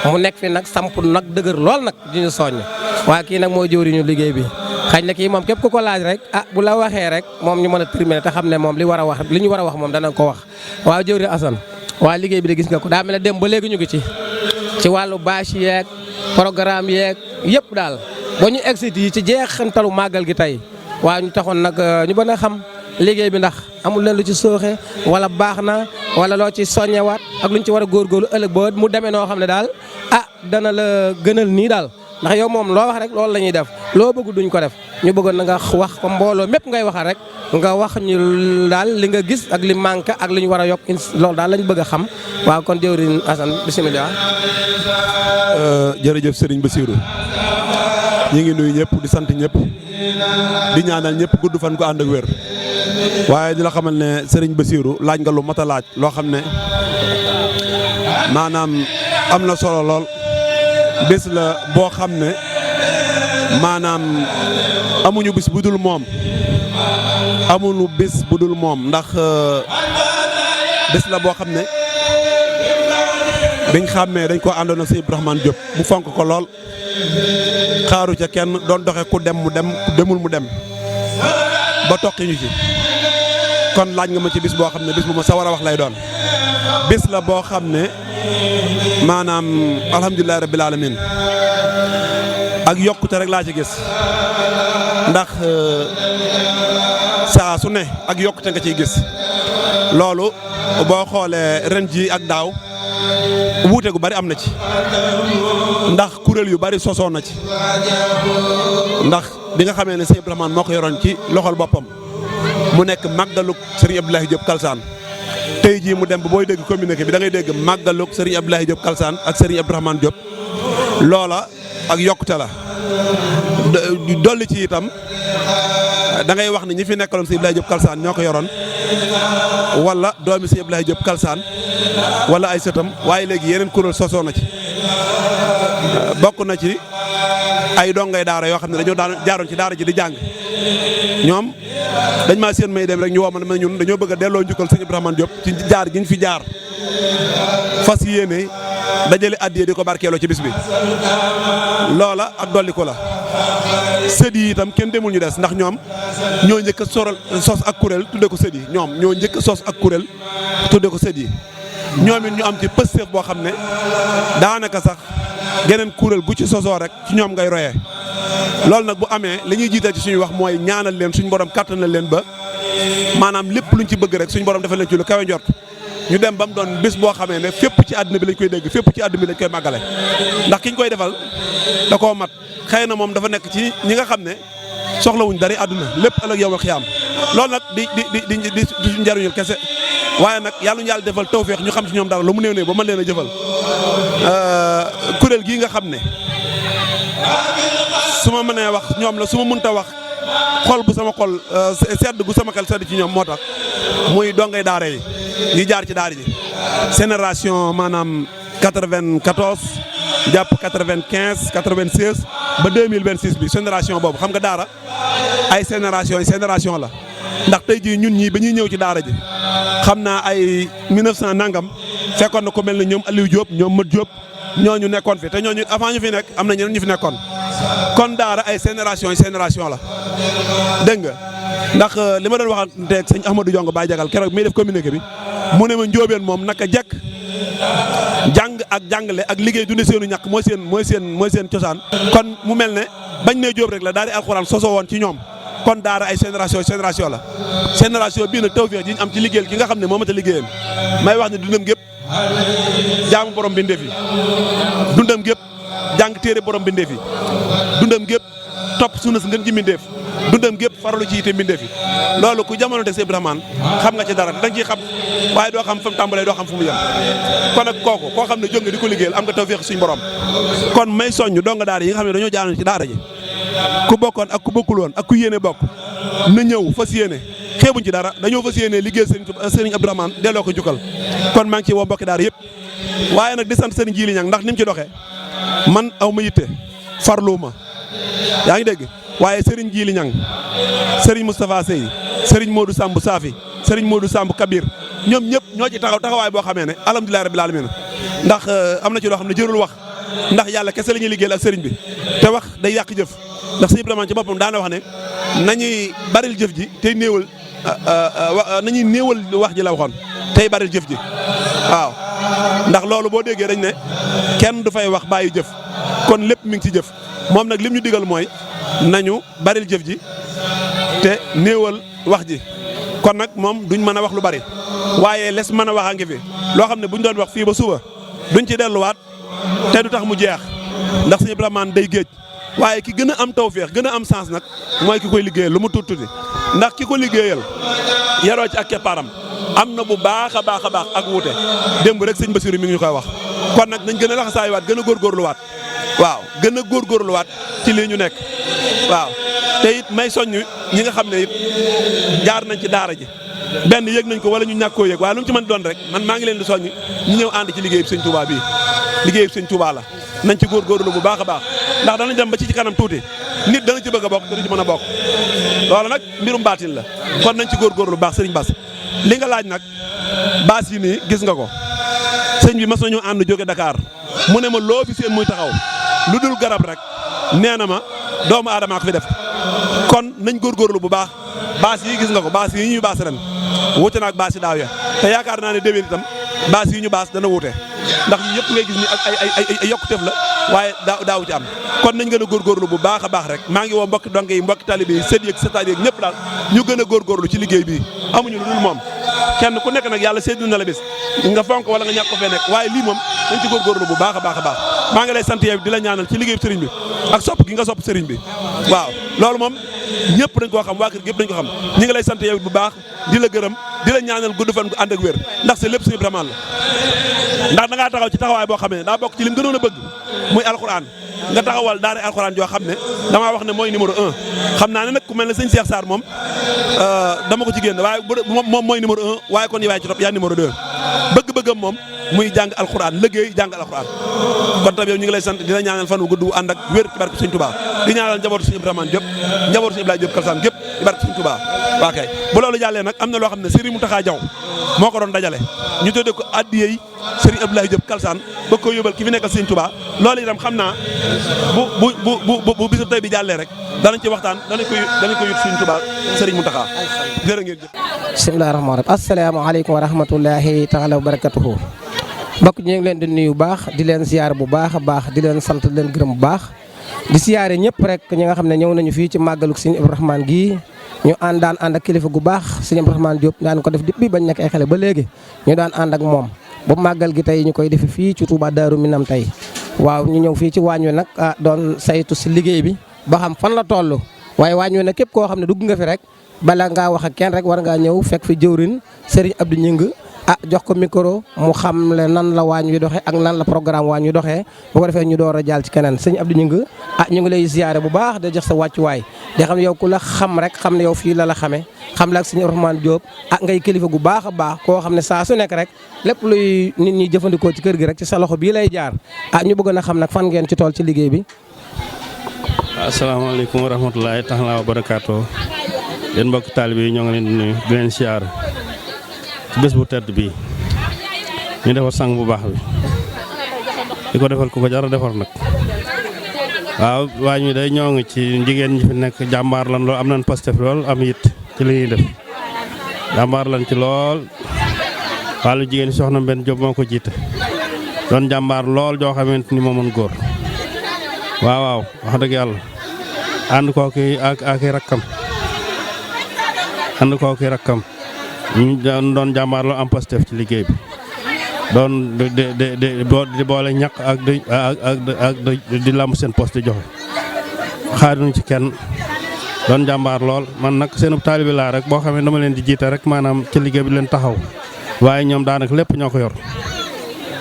mu nekk fi nag samp nag dëgër lool nag di ñu soññ waa kii nag mooy jëwriñu liggéey bi xëy na kii moom képp ku ko laaj rek bu la waxee rek moom ñu mën a terminer te xam ne moom li ñu war a wax moom danañ ko wax. waaw jëwriñ Assane waa liggéey bi de gis nga ko daa mel ne dem ba léegi ñu ngi ci wàllu bâche yeeg programme yeeg yëpp daal ba ñu exit yi ci jeexantalu màggal gi tey waaw ñu taxoon nag ñu mën a xam liggéey bi ndax amul leen lu ci sooxe wala baax na wala loo ci soññewaat ak lu ñu ci war a góorgóorlu ëllëg ba mu demee noo xam ne daal dana la gënal nii daal ndax yow moom loo wax rek loolu la ñuy def loo bëgg duñ ko def ñu bëggoon na nga wax ko mbooloo mépp ngay waxal rek nga wax ñu daal li nga gis ak li manque ak li ñu war a yokk loolu daal lañ bëgg a xam waaw kon jëwriñ Assane bisimilah. jërëjëf Serigne Bassirou ñu ngi nuyu ñëpp di sant ñëpp di ñaanal ñëpp gudd fan ko ànd ak wér waaye di la xamal ne Serigne Bassirou laaj nga lu mat a laaj loo xam ne maanaam am na solo lool bés la boo xam ne maanaam amuñu bis bu dul moom amuñu bis bu dul moom ndax bés la boo xam ne biñ xàmmee dañ ko àndoon ak Sëñ Abdourahmane Diop mu fonk ko lool xaaru ca kenn doon doxe ku dem mu dem ku demul mu dem ba toqi ñu ci kon laaj nga ma ci bis boo xam ne bis bu ma sa war a wax lay doon bis la boo xam ne maanaam alhamdulilah rabbil alamin ak yokkute rek laa ci gis ndax saa su ne ak yokkute nga ciy gis loolu boo xoolee ren ji ak daaw wuute gu bari am na ci ndax kuréel yu bari sosoon na ci ndax bi nga xamee ne Sëñ Abdourahmane moo ko yoroon ci loxol boppam mu nekk màggaluk Serigne Abdoulaye Diop Kalsaan tey jii mu dem ba booy dégg communiqué bi da ngay dégg màggaluk Serigne Abdoulaye Diop Kalsaan ak Serigne Abdourahmane Diop loola ak yokkute la dolli ci itam da ngay wax ne ñi fi nekkaloon Serigne Abdoulaye Diop Kalsaan ñoo ko yoroon wala doomi Serigne Abdoulaye Diop Kalsaan wala ay sëtam waaye léegi yeneen kuréel sosoo na ci bokk na ci ay dongay daara yoo xam ne dañoo jaaroon ci daara ji di jàng ñoom dañ maa seen may dem rek ñu woo ma ñun dañoo bëgg a delloo njukkal Sëñ Abdourahmane Diop ci jaar gi ñu fi jaar fas yéene dajale addiya di ko barkeeloo ci bis bi loola ak dolli ko la sët yi itam kenn demul ñu des ndax ñoom ñoo njëkk a sos ak kuréel tudde ko sët yi ñoom ñoo njëkk a sos ak kuréel tudde ko sët yi ñoom it ñu am ci pësteef boo xam ne daanaka sax geneen kuréel gu ci sosoo rek ci ñoom ngay royee loolu nag bu amee li ñuy jiital ci suñuy wax mooy ñaanal leen suñu borom kàttanal leen ba maanaam lépp luñ ci bëgg rek suñu borom defal leen ci lu kawe njort ñu dem ba mu doon bés boo xamee ne fépp ci àdduna bi lañ koy dégg fépp ci àdduna bi lañ koy màggale ndax ki ñu koy defal da koo mat xëy na moom dafa nekk ci ñi nga xam ne soxlawuñ dara àdduna lépp ëllëg yowmal xiyaam loolu nag di suñu njariñul kese waaye nag yàlla ñu yàlla defal tawféex ñu xam ci ñoom dara lu mu néew ne ba mën leen a jëfal kuréel gii nga xam ne su ma mënee wax ñoom la su ma mënta wax xol bu sama xol sedd gu sama xel sedd ci ñoom moo tax muy dongay daara yi ñi jaar ci daara ji génération maanaam 94 jàpp 95 96 ba 2026 bi génération boobu xam nga daara ay génération la ndax tey jii ñun ñii ba ñuy ñëw ci daara ji xam naa ay 1900 nangam fekkoon na ko mel ne ñoom Aliou Diop ñoom Mat Diop ñooñu nekkoon fi te ñooñu avant ñu fi nekk am na ñeneen ñu fi nekkoon kon daara ay génération la dégg nga ndax li ma doon waxanteeg sëñ Ahmadou Diongo Baye Jagal keroog mi def communiqué bi mu ne ma njóobeen moom naka jekk jàng ak jàngale ak liggéey dunde seenu ñàkk mooy seen cosaan kon mu mel ne bañ ne jóob rek la daal di alxuraan sosoo woon ci ñoom kon daara ay génération la génération bii nag tawfeex ji ñu am ci liggéeyal ki nga xam ne moo mat a liggéeyam may wax ne dundam gépp jaamu borom bindee fi dundam gépp jàng téere borom bindee fi dundam gépp topp sunna si ngeen ji mbindeef dundam gépp faralu ci yite mbindeef yi loolu ku jamono teg Sëñ Abdourahmane xam nga ci dara danga ciy xam waaye doo xam fa mu tàmbalee doo xam fu mu yem kon nag kooku koo xam ne jóg nga di ko liggéeyal am nga tawfeex suñu borom kon may soññ donga daara yi nga xam ne dañoo jaaroon ci daara ji ku bokkoon ak ku bokkul woon ak ku yéene bokk na ñëw fas yéene xeebuñ ci dara dañoo fas yéene liggéey Sëriñ Abdourahmane delloo ko njukkal kon maa ngi ci woo mbokki daara yëpp waaye nag di sant Sëriñ Jili Ñang ndax ni mu ci doxee man aw ma yitte farlu ma yaa ngi dégg waaye Serigne Jili Ñang Serigne Moustapha Sey Serigne Modou Samb Safi Serigne Modou Samb Kabir ñoom ñëpp ñoo ci taxawaay boo xamee ne alhamdulilah rabbil alamin ndax am na ci loo xam ne jërul wax ndax yàlla kese la ñuy liggéeyal ak Serigne bi te wax day yàq jëf ndax sëñ Ibrahima ci boppam daana wax ne nañuy baril jëf ji tey néewal nañuy néewal wax ji la waxoon tey baril jëf ji waaw ndax loolu boo déggee dañ ne kenn du fay wax bàyyi jëf kon lépp mi ngi ci jëf moom nag lim ñu digal mooy nañu baril jëf ji te néewal wax ji kon nag moom duñ mën a wax lu bari waaye les mën a wax a ngi fi loo xam ne buñ doon wax fii ba suba duñ ci delluwaat te du tax mu jeex ndax sëñ Ibrahima day géej waaye ki gën a am tawféex gën a am sens nag mooy ki koy liggéeyal lu mu tuuti ndax ki ko liggéeyal yaroo ci ak keppaaram am na bu baax a baax ak wuute démb rek sëñ Bassirou mi ngi ñu koy wax kon nag nañ gën a laxasaayuwaat gën a góorgóorluwaat waaw gën a góorgóorluwaat ci lii ñu nekk waaw te it may soññ ñi nga xam ne it jaar nañ ci daara ji benn yëg nañ ko wala ñu ñàkk koo yëg waaye lu mu ci mën doon rek man maa ngi leen di soññ ñu ñëw ànd ci liggéey bi sëñ Touba bii liggéey bi sëñ Touba la nañ ci góorgóorlu bu baax a baax ndax danañ dem ba ci kanam tuuti nit dana ci bëgg a bokk dana ci mën a bokk loolu nag mbirum baatin la kon nañ ci góorgóorlu bu baax sëriñ Bass li nga laaj nag baas yi nii gis nga ko sëñ bi mas nañu ànd jóge Dakar mu ne ma loo fi seen muy taxaw lu dul garab rek nee na ma doomu aadama ko fi def kon nañ góorgóorlu bu baax baas yi gis nga ko baas yi ñuy baas ren wuute na ak baas yi daaw ya te yaakaar naa ne déwén itam baas yi ñu baas dana wuute ndax yëpp ngay gis ni ak ay yokkuteef la waaye daawu ci am kon nañ gën a góorgóorlu bu baax a baax rek maa ngi woo mbokki donge yi mbokki talibé yi sët yeeg sëtaat yeeg ñëpp daal ñu gën a góorgóorlu ci liggéey bii amuñu lu dul moom kenn ku nekk nag yàlla séddu na la bis nga fonk wala nga ñàkk ko fee nekk waaye lii moom nañ ci góorgóorlu bu baax a baax a baax maa ngi lay sant yow di la ñaanal ci liggéey sëriñ bi ak sopp gi nga sopp sëriñ bi waaw loolu moom ñëpp dañ koo xam waa kër gi yëpp dañ ko xam ñi ngi lay sant yow bu baax di la gërëm di la ñaanal gudd fan gu ànd ak wér ndax c'est lépp suñu vraiment la ndax da ngaa taxaw ci taxawaay boo xam ne daa bokk ci lim gënoon a bëgg muy alxuraan nga taxawal daara alxuraan joo xam ne damaa wax ne mooy numéro 1 xam naa ne nag ku mel ne sëñ Cheikh Sarr moom dama ko ci génn waaye moom mooy numéro 1 waaye kon yaay ci topp yaa numéro 2 bëgg-bëggam moom muy jàng alxuraan liggéey jàng alxuraan kon tam yow ñu ngi lay sant di la ñaanal fan wu gudd ànd ak wér ci barke sëñ Touba di ñaanal njabootu sëñ Ibrahima Diop njabootu sëñ Ibrahima Diop Kalsaan gépp ci barke sëñ Touba waa kay bu loolu jàllee nag am na loo xam ne Serigne Mountakha Diaw moo ko doon dajale ñu tuddee ko addiyey Serigne Abdoulaye Diop Kalsaan ba ko yóbbal ki fi nekkal sëñ Touba loolu itam xam naa bu bisu tey bi jàllee rek danañ ci waxtaan danañ ko yut sëñ Touba Serigne Mountakha jërë ngeen jëf bismillaahi rahmaani rahiim asalaamaaleykum wa rahmatullahi taala wa barakatuhu mbokk ñu ngi leen di nuyu bu baax di leen siyaare bu baax a baax di leen sant di leen gërëm bu baax di siyaare ñëpp rek ñi nga xam ne ñëw nañu fii ci màggaluk sëñ Ibrahima gii ñu daan ànd ak kilifa gu baax sëñ Ibrahima Diop daan ko def depuis bañ nekk ay xale ba léegi ñu daan ànd ak moom ba màggal gi tey ñu koy defe fii ci Touba Daaru Minam tey waaw ñu ñëw fii ci waañ wi nag doon saytu si liggéey bi ba xam fan la toll waaye waañ wi nag képp koo xam ne dugg nga fi rek bala ngaa wax ak kenn rek war ngaa ñëw fekk fi jëwrin Serigne Abdou Ñing jox ko micro mu xam le nan la waañ wi doxee ak nan la programme waañ wi doxee bu ko defee ñu door a jàll ci keneen sëñ Abdou Ñing ñu ngi lay ziyaare bu baax da jox sa wàccuwaay di xam ne yow ku la xam rek xam ne yow fii la xamee xam la ak sëñ Ibrahima Diop ngay kilifa gu baax a baax koo xam ne saa su nekk rek lépp luy nit ñi jëfandikoo ci kër gi rek ci sa loxo bii lay jaar ñu bëgg na xam nag fan ngeen ci tool ci liggéey bi. asalaamaaleykum wa rahmatulahi taala wa barakaatu yéen mbokk taalibe yi ñoo ngi leen di nuyu di leen siyaar ci bés bu tedd bii ñu defar sang bu baax bi di ko defal ku ko jar a defar nag waaw waañ wi day ñoo ngi ci jigéen ñi fi nekk jàmbaar lan lool am nañ pastef lool am it ci li ñuy def jàmbaar lan ci lool wàllu jigéen ñi soxna Mbène Diop moo ko jiite doon jàmbaar lool joo xamante ni moo mën góor waaw wax dëgg yàlla ànd kooki ak rakkam ñu doon jàmbaar lool am pastef ci liggéey bi doon di boole ñaq ak di lamb seen poste di joxe xaaruñu ci kenn doon jàmbaar lool man nag seen taalibe laa rek boo xamee dama leen di jiite rek maanaam ci liggéey bi leen taxaw waaye ñoom daanaka lépp ñoo ko yor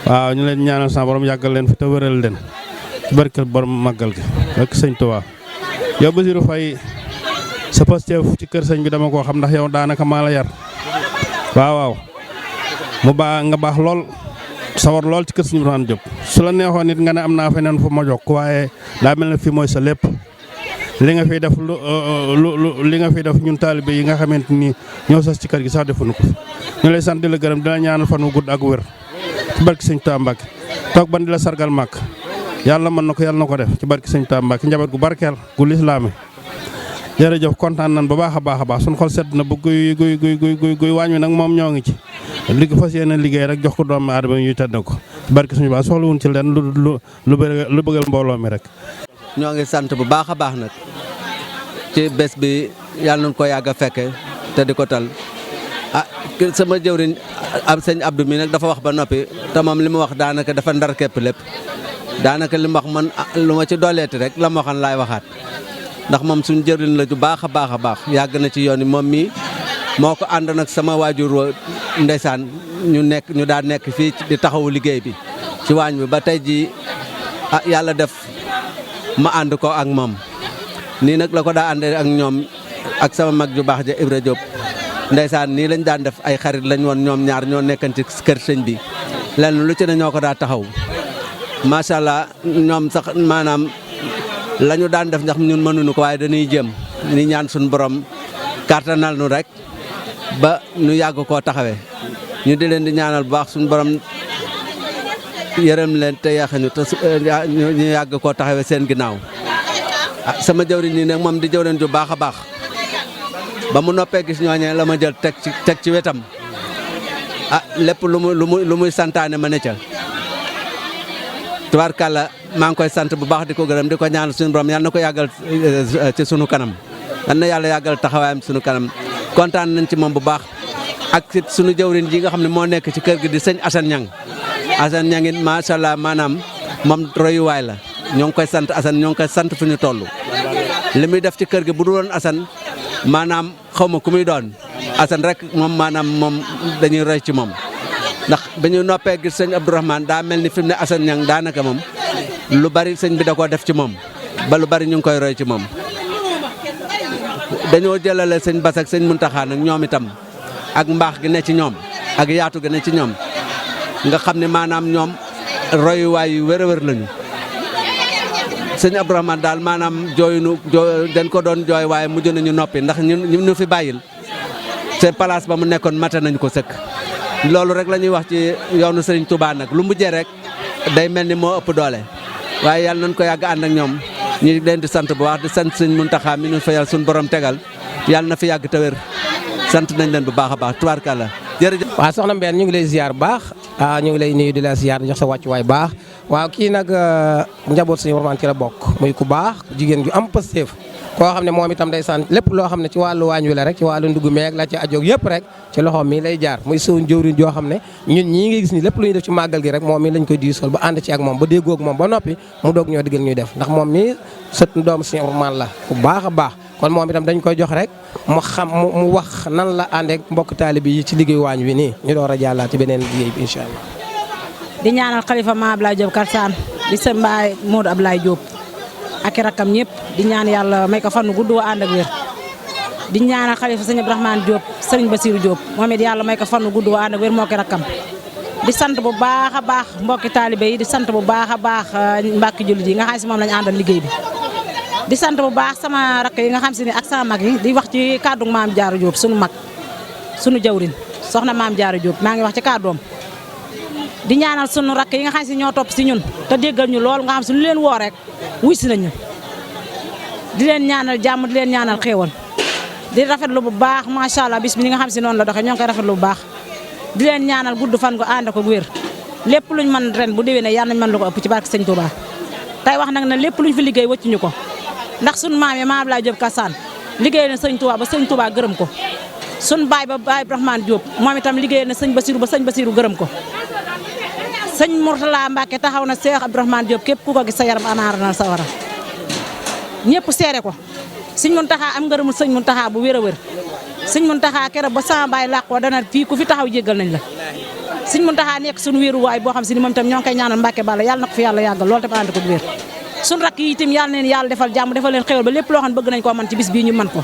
waaw ñu leen ñaanal sa borom yàggal leen fi te wëral leen ci barkeel borom màggal gi ak sëñ Tuubaa yow Bassirou Faye sa pastef ci kër sëñ bi dama koo xam ndax yow daanaka maa la yar waaw mu nga baax lool sawar lool ci kër sëñ Ibrahima Diop su la neexoon nit nga ne am naa feneen fu ma jokk waaye daa mel ne fii mooy sa lépp li nga fiy def li nga fiy def ñun taalibe yi nga xamante ni ñoo sos ci kër gi sax defuñu ko fi ñu lay sant di la gërëm di la ñaanal fan wu gudd ak wér ci barke sëñ Tuubaa Mbàkke toog ban di la sargal màkk yàlla mën na ko yàlla na ko def ci barki sëñ Tuubaa Mbàkke njaboot gu barkeel gu lislaame jërëjëf kontaan nañ bu baax a baax suñu xol sedd na bu guy waañ wi nag moom ñoo ngi ci fas yéene liggéey rek jox ko doomu aadama ñuy tedd ko ci barki suñu baax soxla wuñ ci leen lu bëggal mbooloo mi rek. ñoo ngi sant bu baax a baax nag ci bés bi yàlla nañ ko yàgg a fekke te di ko tal sama jëwriñ am sëñ Abdou mi nag dafa wax ba noppi te moom li mu wax daanaka dafa ndar képp lépp daanaka li mu wax man lu ma ci dooleeti rek la ma waxoon laay waxaat ndax moom suñu jëwriñ la ju baax a baax yàgg na ci yoon yi moom mii moo ko ànd nag sama waajur ndeysaan ñu daan nekk fii di taxawu liggéey bi ci waañ bi ba tey ji yàlla def ma ànd ko ak moom nii nag la ko daa àndee ak ñoom ak sama mag ju baax ja Ibra Diop ndeysaan nii lañ daan def ay xarit lañ woon ñoom ñaar ñoo nekkan ci kër sëñ bi lenn lu ci ne ñoo ko daa taxaw macha allah ñoom sax maanaam la ñu daan def ndax ñun mënuñu ko waaye dañuy jëm ni ñaan suñu borom kàttanal nu rek ba ñu yàgg koo taxawee ñu di leen di ñaanal bu baax suñu borom yërëm leen te yaxañu te ñu yàgg koo taxawee seen ginnaaw sama jëwriñ nii nag moom di jëwriñ ju baax a baax ba mu noppee gis ñooñee la ma jël teg ci wetam lépp lu muy santaane ma ne ca tubaarkàlla maa ngi koy sant bu baax di ko gërëm di ko ñaan suñu borom yal na ko yàggal ci sunu kanam yal na yàlla yàggal taxawaayam sunu kanam kontaan nañ ci moom bu baax ak ci sunu jëwriñ ji nga xam ne moo nekk ci kër gi di sëñ Assane Niang Assane Niang it macha allah maanaam moom royuwaay la ñoo ngi koy sant Assane ñoo ngi koy sant fu ñu toll li muy def ci kër gi bu dul woon Assane maanaam xaw ma ku muy doon Assane rek moom maanaam moom dañuy roy ci moom ndax ba ñu noppee gis sëñ Abdourahmane daa mel ni fi mu ne Assane Niang daanaka moom lu bari sëñ bi da koo def ci moom ba lu bari ñu ngi koy roy ci moom dañoo jëlale sëñ Bass ak sëñ Muntaxa nag ñoom itam ak mbaax gi ne ci ñoom ak yaatu gi ne ci ñoom nga xam ne maanaam ñoom royuwaay yu wér a wér lañu sëñ Abdourahmane daal maanaam dañ ko doon jooy waaye mujj nañu noppi ndax ñu fi bàyyil seen place ba mu nekkoon mate nañu ko sëkk loolu rek la ñuy wax ci yoonu Serigne Touba nag lu mujjee rek day mel ni moo ëpp doole waaye yàlla nañ ko yàgg ànd ak ñoom ñu leen di sant bu baax di sant sëñ Muntaxa mi ñu fa yàlla suñu borom tegal yàlla na fi yàgg te wér sant nañ leen bu baax a baax tubaarkàlla jërëjëf. waaw soxna Mbène ñu ngi lay ziar bu baax ñu ngi lay nuyu di la ziar di jox sa wàccuwaay baax waaw kii nag njaboot suñu warmaan ci la bokk muy ku baax jigéen ju am pësteef koo xam ne moom itam day sant lépp loo xam ne ci wàllu waañ wi la rek ci wàllu ndugg meeg la ci ajoog yëpp rek ci loxoom mi lay jaar muy suñu jëwriñ joo xam ne ñun ñii ngi gis ni lépp lu ñuy def ci màggal gi rek moom mi lañ koy diisool ba ànd ci ak moom ba déggoo ak moom ba noppi mu doog ñoo diggal ñuy def ndax moom mi sët doom suñu warmaan la ku baax a baax kon moom itam dañ koy jox rek mu xam mu wax nan la àndeek mbokk taalibe yi ci liggéey waañ wi nii ñu door a jàllaat ci beneen liggéey bi incha allah. di ñaanal xalifa ma Ablaye Diop Kalsaan di sa mbaay Modou Ablaye Diop ak i rakkam ñëpp di ñaan yàlla may ko fan gudd wa ànd ak wér di ñaanal xalifa sëñ Abdourahmane Diop sëriñ Basirou Diop moom it yàlla may ko fan gudd wa ànd ak wér moo ki rakkam di sant bu baax a baax mbokki taalibe yi di sant bu baax a baax mbàkki jullit yi nga xam si moom lañu àndal liggéey bi di sant bu baax sama rakk yi nga xam si ni ak sama mag yi di wax ci kàddu maam Diarra Diop sunu mag sunu jawrin soxna maam Diarra Diop maa ngi wax ci kàddoom di ñaanal sunu rakk yi nga xam si ñoo topp si ñun te déggal ñu lool nga xam si lu leen woo rek wuy si nañu di leen ñaanal jàmm di leen ñaanal xéewal di rafetlu bu baax macha allah bis bi ñi nga xam si noonu la doxee ñoo ngi koy rafetlu bu baax di leen ñaanal gudd fan ko ànd ko wér lépp luñ mën ren bu déwénee yàlla nañ mën lu ko ëpp ci barke sëñ Touba tey wax nag ne lépp luñ fi liggéey wëccuñu ko ndax sunu maam yi maam Ablaye Diop Kalsaan liggéey na sëñ Touba ba sëñ Touba gërëm ko sunu baay ba baay Abdourahmane Diop moom itam liggéey na sëñ Basirou ba sëñ Basirou gërëm ko sëñ Mourtala Mbacke taxaw na Cheikh Abdourahmane Diop képp ku ko gis sa yaram anaar na sa wara ñëpp seere ko sëñ Muntaxa am ngërëmul sëñ Muntaxa bu wér a wér sëñ Muntaxa keroog ba sama baay làqoo dana fii ku fi taxaw jéggal nañ la sëñ Muntaxa nekk suñu wéeruwaay boo xam si ni moom itam ñoo ngi koy ñaanal Mbacke Balla yàlla na ko fi yàlla yàggal loolu tam ànd ko bu wér suñu rakk yi itam yàlla neen yàlla defal jàmm defal leen xéwal ba lépp loo xam ne bëgg nañ koo mën ci bis bii ñu mën ko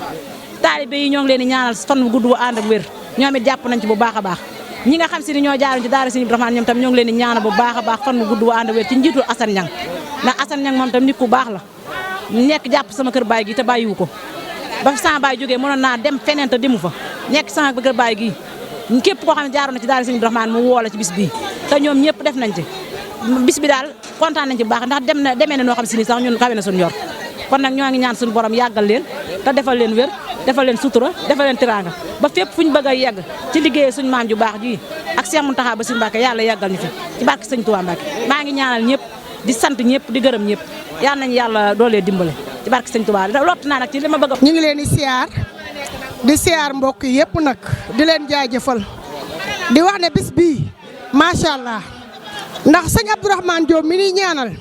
taalibe yi ñoo ngi leen di ñaanal fan bu gudd bu ànd ak wér ñoom it jàpp nañ ci bu baax a baax ñi nga xam si ni ñoo jaaroon ci daara sëñ Abdourahmane ñoom tam ñoo ngi leen di ñaanal bu baax a baax fan bu gudd bu ànd ak wér ci njiitul Assane Niang ndax Assane Niang moom tam nit ku baax la nekk jàpp sama kër baay gi te bàyyiwu ko ba fi sama baay jógee mënoon naa dem feneen te demu fa nekk sama kër baay gi képp koo xam ne jaaroon na ci daara sëñ Abdourahmane mu woo la ci bis bii te ñoom ñëpp def nañ ci bis bi daal kontaan nañ ci bu baax ndax demee na noo xam si ni sax ñun kawe na suñu yor kon nag ñoo ngi ñaan suñu borom yàggal leen te defal leen wér defal leen sutura defal leen teraanga ba fépp fu ñu bëgg a yegg ci liggéeyee suñu maam ju baax ji ak Cheikh Mountakha Bassirou Mbacké yàlla yàggal ñu fi ci barke sëñ Touba Mbacké maa ngi ñaanal ñëpp di sant ñëpp di gërëm ñëpp yal nañu yàlla doolee dimbale ci barke sëñ Touba lott naa nag ci li ma bëgg ñu ngi leen di siyaar mbokk yëpp nag di leen jaajëfal di wax ne bis bii macha allah ndax sëñ Abdourahmane Diop mi ni ñaanal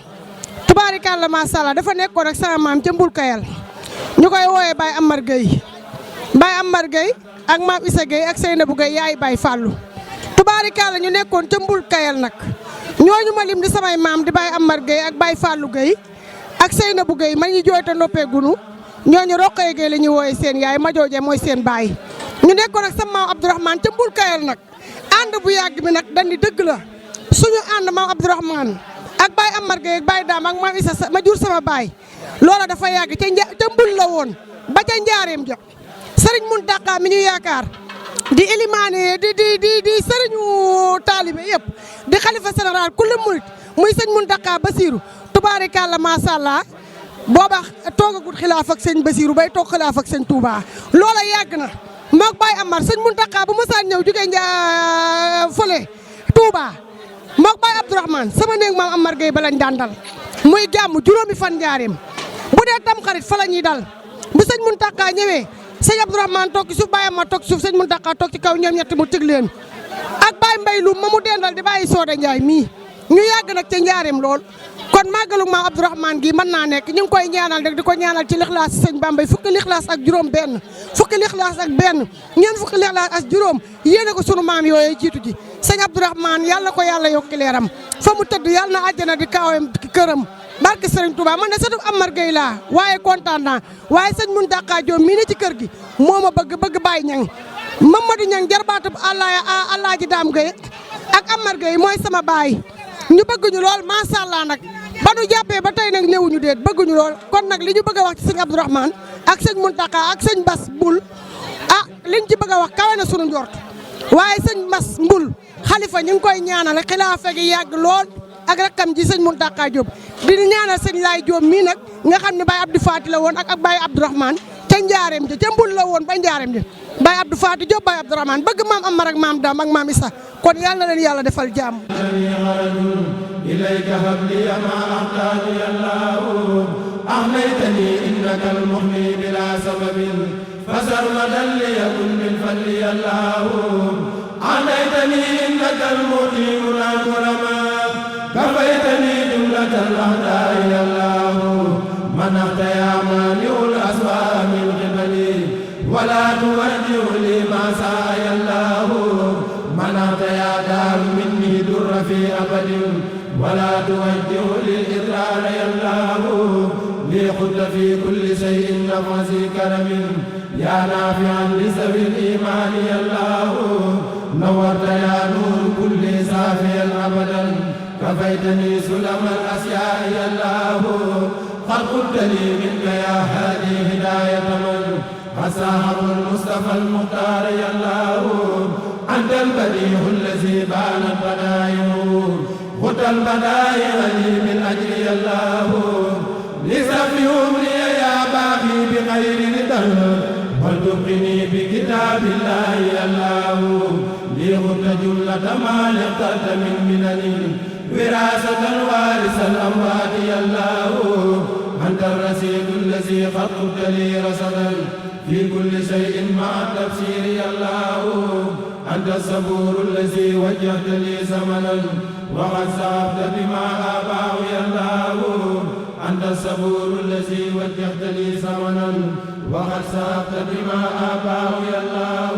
tubaarikàlla macha allah dafa nekkoon ak sama maam ca Mbul Kayal ñu koy wooyee Baye Amar Gueye ak maam Issa Gueye ak Seynabou Gueye yaay Baye Fallou tubaarikàlla ñu nekkoon ca Mbul Kayal nag ñooñu ma lim di samay maam di Baye Amar Gueye ak Baye Fallou Gueye ak Seynabou Gueye ma ñu jooy te noppee gunu ñooñu Roqee Gueye la ñuy wooyee seen yaay ma jooje mooy seen baay ñu nekkoon ak sama maam Abdourahmane ca Mbul Kayal nag ànd bu yàgg bi nag dañ di dëgg la suñu ànd maam Abdourahmane ak Baye Amar Gueye ak Baye Dame ak maam Issa ma jur sama baay loola dafa yàgg ca Mbul la woon ba ca njaareem jot Serigne Mountakha mi ñu yaakaar di élimaane di sëriñu taalibe yëpp di xalifa général kulli murit muy sëñ Mountakha Bassirou tubaarikàlla macha allah booba toogagut xilaaf ak sëñ Bassirou bay toog xilaaf ak sëñ Touba loola yàgg na moog Baye Amar sëñ Mountakha bu mësaan ñëw jógee fële Touba moog Baye Abdourahmane sama néeg maam Amar Gueye ba lañ daan dal muy gàmm juróomi fan njaareem bu dee tam xarit fa la ñuy dal bu sëñ Mountakha ñëwee sëñ Abdourahmane toog ci suuf Baye Amar toog ci suuf sëñ Mountakha toog ci kaw ñoom ñett mu tëg leen ak Baye Mbaye Loum ma mu dendal di Baye Soda Ndiaye mii ñu yàgg nag ca njaareem lool kon màggalu maam Abdourahmane gi mën naa nekk ñu ngi koy ñaanal rek di ko ñaanal ci lixlaas sëñ Bambay fukki lixlaas ak juróom benn fukki lixlaas ak benn ñeent fukki lixlaas ak juróom yéene ko sunu maam yooyu jiitu ji sëñ Abdourahmane yàlla ko yàlla yokki leeram fa mu tëdd yàlla na àjjana di kaawam këram barke Serigne Touba man de sëtu Amar Gueye laa waaye kontaan naa waaye sëñ Mountakha Diop mii ne ci kër gi moo ma bëgg Baye Niang Mamadou Niang jarbaatu Alaaji Daam Gueye ak Amar Gueye mooy sama baay ñu bëgguñu lool macha allah nag ba nu jàppee ba tey nag néewuñu déet bëgguñu lool kon nag li ñu bëgg a wax ci sëñ Abdourahmane ak sëñ Mountakha ak sëñ Bass Mbul liñ ci bëgg a wax kawe na sunu njort waaye sëñ Bass Mbul xalifa ñu ngi koy ñaanal xilaafa gi yàgg lool ak rakkam ji sëñ Mountakha Diop di ñaanal sëñ Laay Diop mii nag nga xam ne Baye Abdou Fati la woon ak Baye Abdourahmane ca njaareem ja ca Mbul la woon ba njaareem ja Baye Abdou Fati Diop Baye Abdourahmane bëgg maam Amar ak maam Dame ak maam Issa kon yàlla na leen yàlla defal jàmm إليك هب لي ما أحتاج يا الله أغنيتني إنك المغني بلا سبب فسرمدا ليكن من فضل يا الله أغنيتني إنك المغني ولا كرما كفيتني جملة الأعداء يا الله منحت يا مانع الأسوأ من قبلي ولا توجه لي ما سعى يا الله منحت يا دار مني در في أبد ولا توجه للإضرار يا الله لي خذ في كل شيء نفسي كرم يا نافعا لسوي الإيمان يا الله نورت يا نور كل سافيا أبدا كفيتني سلم الأسياء يا الله قد قلت لي منك يا هادي هداية من فساحب المصطفى المختار يا الله أنت البديع الذي بانت بدائعه خذ البدائع لي من أجل يا الله لسفي أمري يا باقي بخير رضا وتبقني بكتاب الله يا الله لي خذ جملة ما اخترت من منن وراثة وارث الأموات يا الله أنت الرصيد الذي قد قلت لي رصدا في كل شيء مع التفسير يا الله أنت الصبور الذي وجهت لي زمنا وقد صابت بما آباه يا الله أنت الصبور الذي وجهت لي زمنا وقد صابت بما آباه يا الله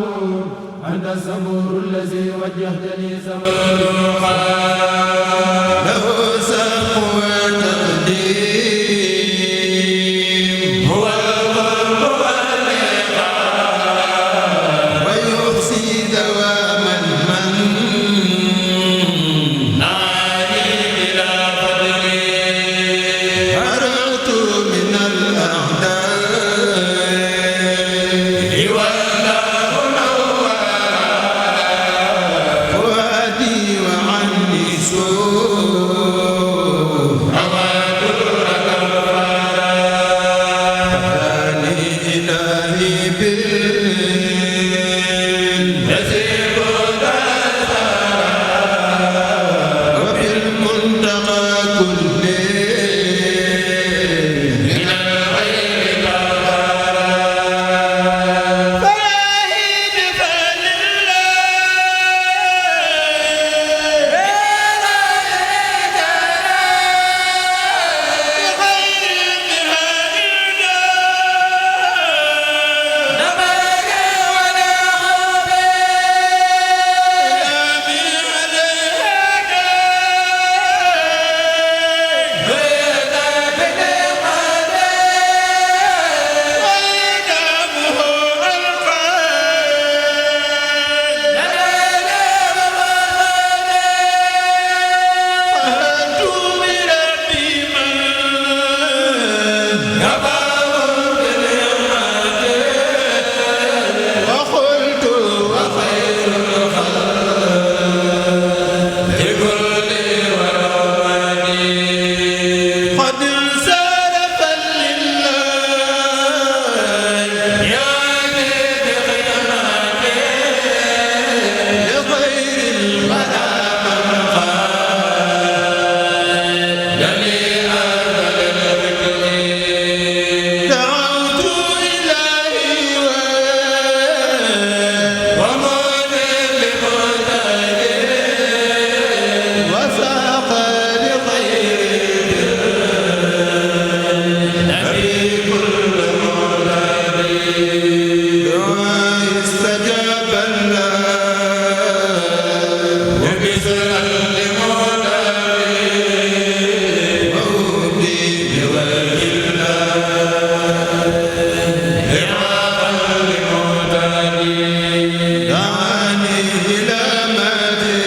أنت الصبور الذي وجهت لي زمنا له سبق وتقديم هو وادي وعني سوء Ida be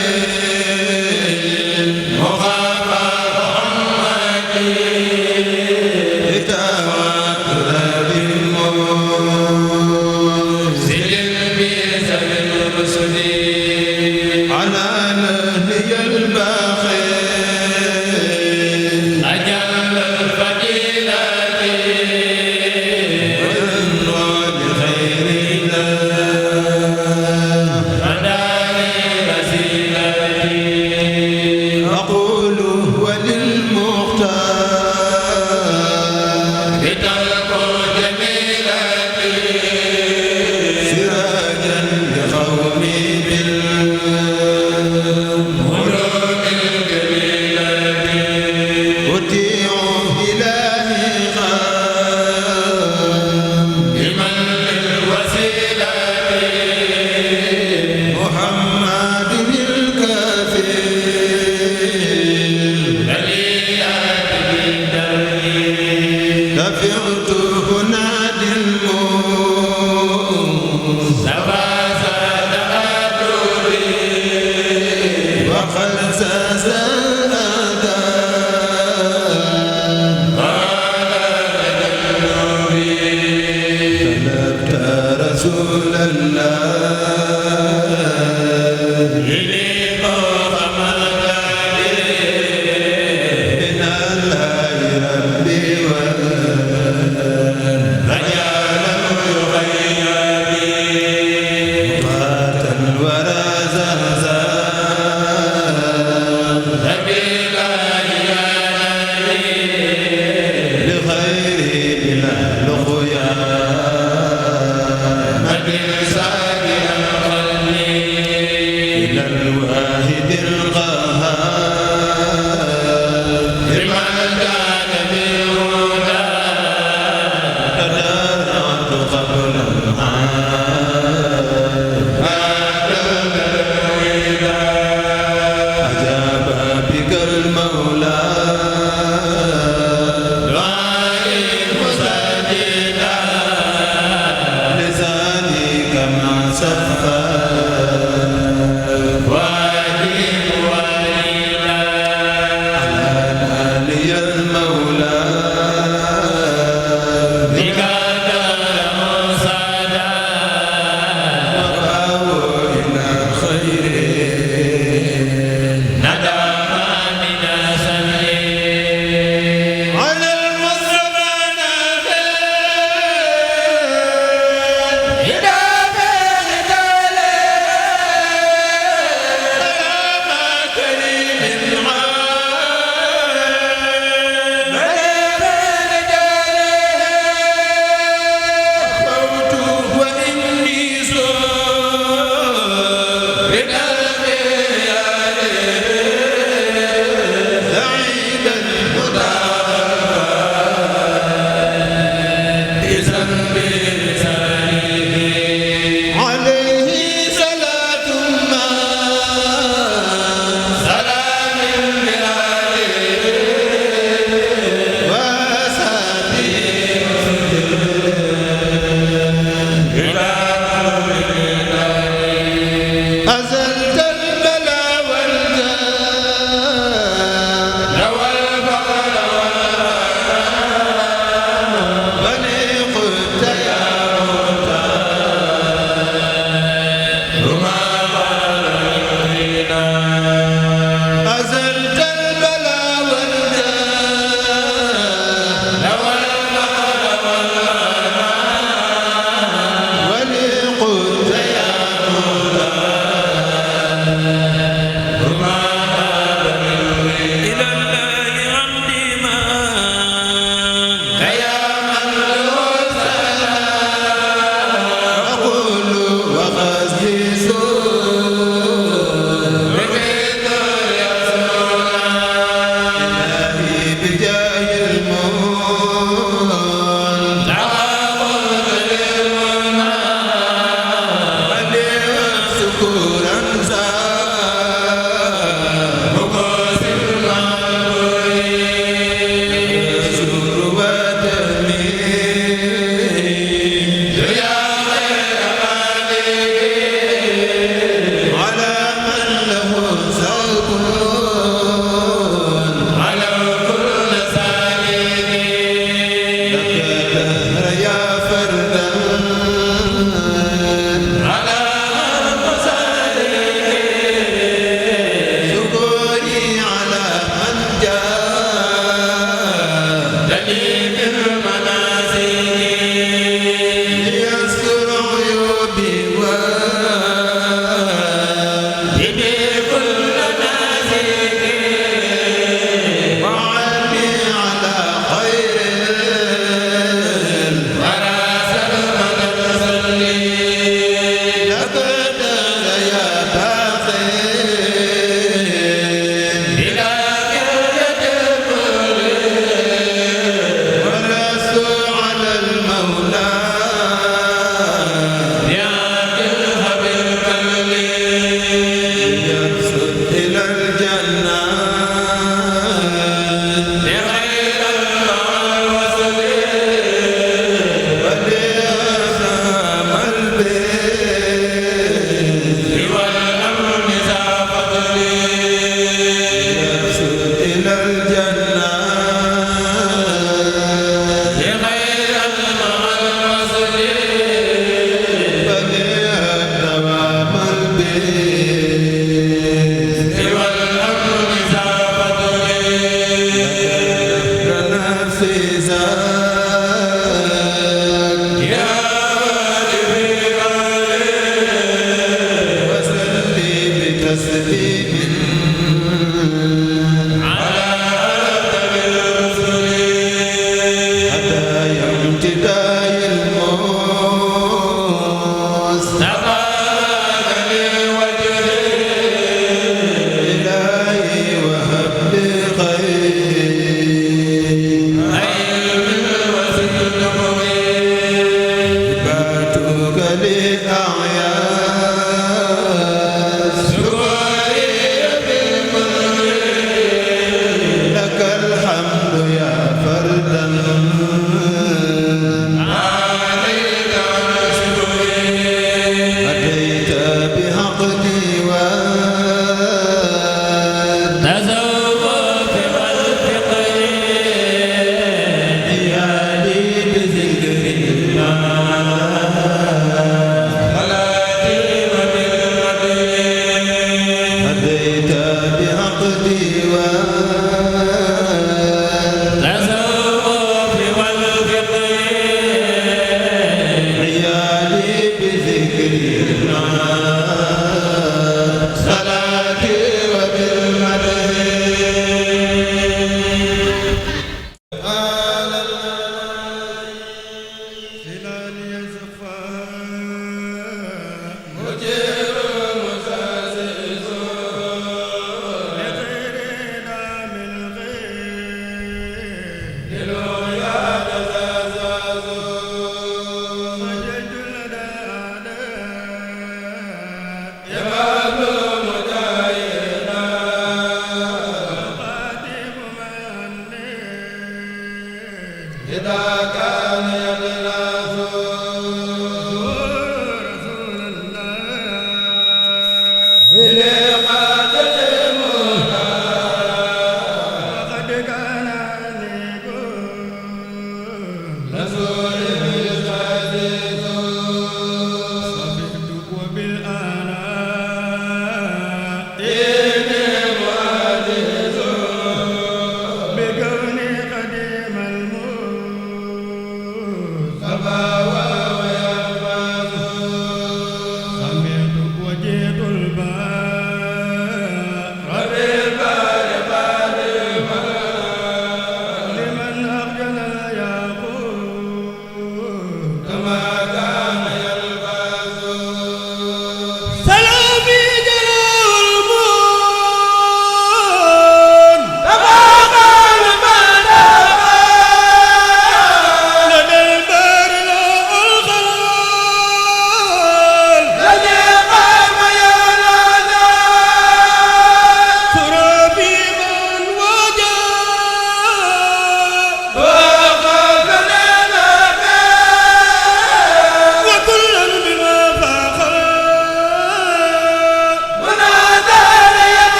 Ele